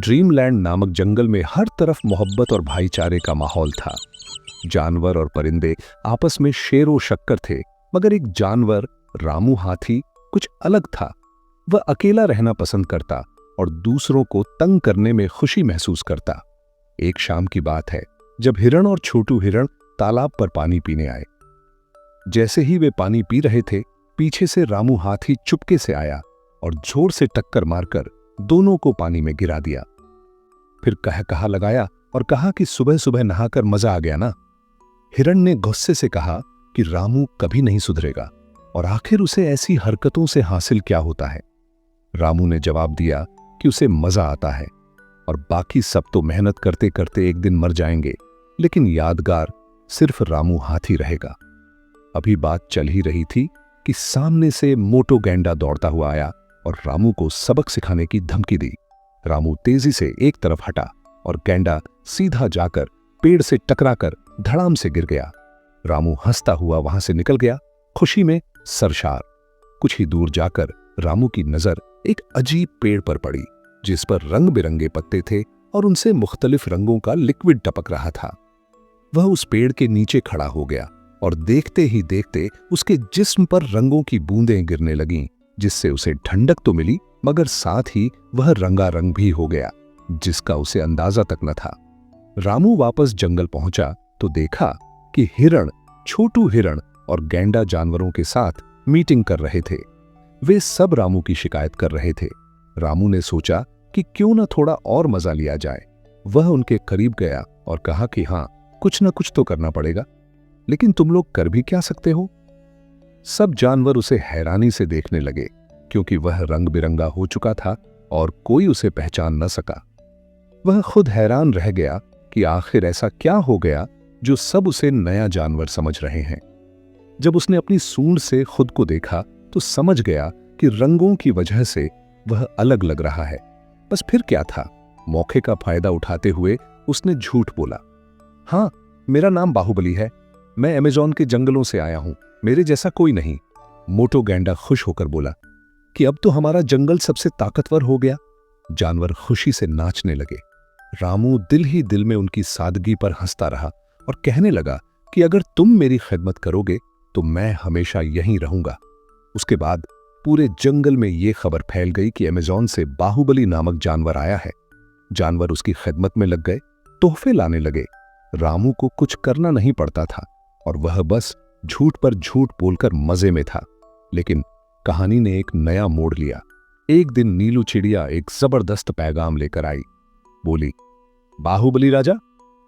Dreamland नामक जंगल में हर तरफ मोहब्बत और भाईचारे का माहौल था। जानवर और परिंदे आपस में शेरो शक्कर थे, मगर एक जानवर रामू हाथी कुछ अलग था। वह अकेला रहना पसंद करता और दूसरों को तंग करने में खुशी महसूस करता। एक शाम की बात है जब हिरण और छोटू हिरण तालाब पर पानी पीने आए। जैसे ही वे पानी पी रहे थे, पीछे से रामू हाथी चुपके से आया और जोर से टक्कर मारकर दोनों को पानी में गिरा दिया। फिर कहा लगाया और कहा कि सुबह सुबह नहाकर मजा आ गया ना। हिरण ने गुस्से से कहा कि रामू कभी नहीं सुधरेगा और आखिर उसे ऐसी हरकतों से हासिल क्या होता है। रामू ने जवाब दिया कि उसे मजा आता है और बाकी सब तो मेहनत करते करते एक दिन मर जाएंगे, लेकिन यादगार सिर्फ रामू हाथी रहेगा। अभी बात चल ही रही थी कि सामने से मोटो गैंडा दौड़ता हुआ आया और रामू को सबक सिखाने की धमकी दी। रामू तेजी से एक तरफ हटा और गैंडा सीधा जाकर पेड़ से टकराकर धड़ाम से गिर गया। रामू हंसता हुआ वहां से निकल गया, खुशी में सरशार। कुछ ही दूर जाकर रामू की नजर एक अजीब पेड़ पर पड़ी, जिस पर रंग बिरंगे पत्ते थे और उनसे मुख्तलिफ रंगों का लिक्विड टपक रहा था। वह उस पेड़ के नीचे खड़ा हो गया और देखते ही देखते उसके जिस्म पर रंगों की बूंदें गिरने लगीं, जिससे उसे ठंडक तो मिली, मगर साथ ही वह रंगारंग भी हो गया, जिसका उसे अंदाजा तक न था। रामू वापस जंगल पहुंचा तो देखा कि हिरण, छोटू हिरण और गैंडा जानवरों के साथ मीटिंग कर रहे थे। वे सब रामू की शिकायत कर रहे थे। रामू ने सोचा कि क्यों न थोड़ा और मजा लिया जाए। वह उनके करीब गया और कहा कि हाँ, कुछ न कुछ तो करना पड़ेगा, लेकिन तुम लोग कर भी क्या सकते हो? सब जानवर उसे हैरानी से देखने लगे, क्योंकि वह रंग बिरंगा हो चुका था और कोई उसे पहचान न सका। वह खुद हैरान रह गया कि आखिर ऐसा क्या हो गया जो सब उसे नया जानवर समझ रहे हैं। जब उसने अपनी सूंड से खुद को देखा तो समझ गया कि रंगों की वजह से वह अलग लग रहा है। बस फिर क्या था, मौके का फायदा उठाते हुए उसने झूठ बोला। हाँ, मेरा नाम बाहुबली है, मैं अमेज़न के जंगलों से आया हूं, मेरे जैसा कोई नहीं। मोटो गैंडा खुश होकर बोला कि अब तो हमारा जंगल सबसे ताकतवर हो गया। जानवर खुशी से नाचने लगे। रामू दिल ही दिल में उनकी सादगी पर हंसता रहा और कहने लगा कि अगर तुम मेरी खिदमत करोगे तो मैं हमेशा यहीं रहूंगा। उसके बाद पूरे जंगल में यह खबर फैल गई कि अमेज़न से बाहुबली नामक जानवर आया है। जानवर उसकी खिदमत में लग गए, तोहफे लाने लगे। रामू को कुछ करना नहीं पड़ता था और वह बस झूठ पर झूठ बोलकर मजे में था। लेकिन कहानी ने एक नया मोड़ लिया। एक दिन नीलू चिड़िया एक जबरदस्त पैगाम लेकर आई। बोली, बाहुबली राजा,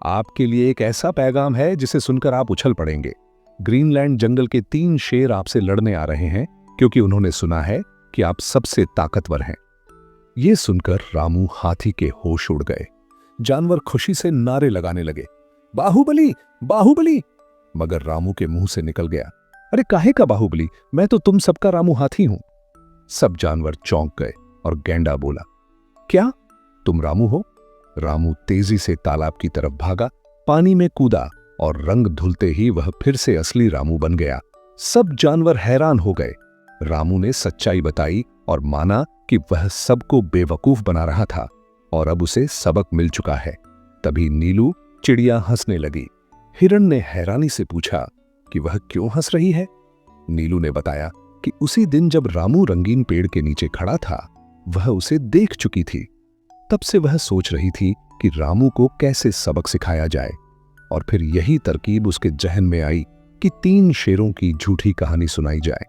आपके लिए एक ऐसा पैगाम है जिसे सुनकर आप उछल पड़ेंगे। ग्रीनलैंड जंगल के 3 शेर आपसे लड़ने आ रहे हैं, क्योंकि उन्होंने सुना है कि आप सबसे ताकतवर हैं। यह सुनकर रामू हाथी के होश उड़ गए। जानवर खुशी से नारे लगाने लगे, बाहुबली, बाहुबली। मगर रामू के मुंह से निकल गया, अरे काहे का बाहुबली, मैं तो तुम सबका रामू हाथी हूं। सब जानवर चौंक गए और गैंडा बोला, क्या तुम रामू हो? रामू तेजी से तालाब की तरफ भागा, पानी में कूदा और रंग धुलते ही वह फिर से असली रामू बन गया। सब जानवर हैरान हो गए। रामू ने सच्चाई बताई और माना कि वह सबको बेवकूफ बना रहा था और अब उसे सबक मिल चुका है। तभी नीलू चिड़िया हंसने लगी। हिरण ने हैरानी से पूछा कि वह क्यों हंस रही है। नीलू ने बताया कि उसी दिन जब रामू रंगीन पेड़ के नीचे खड़ा था, वह उसे देख चुकी थी। तब से वह सोच रही थी कि रामू को कैसे सबक सिखाया जाए, और फिर यही तरकीब उसके जहन में आई कि 3 शेरों की झूठी कहानी सुनाई जाए।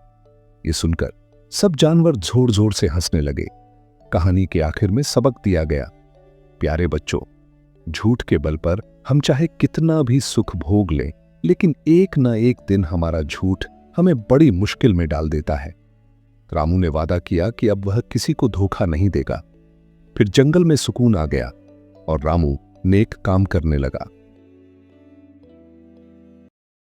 ये सुनकर सब जानवर जोर जोर से हंसने लगे। कहानी के आखिर में सबक दिया गया, प्यारे बच्चों, झूठ के बल पर हम चाहे कितना भी सुख भोग लें, लेकिन एक ना एक दिन हमारा झूठ हमें बड़ी मुश्किल में डाल देता है। रामू ने वादा किया कि अब वह किसी को धोखा नहीं देगा। फिर जंगल में सुकून आ गया और रामू नेक काम करने लगा।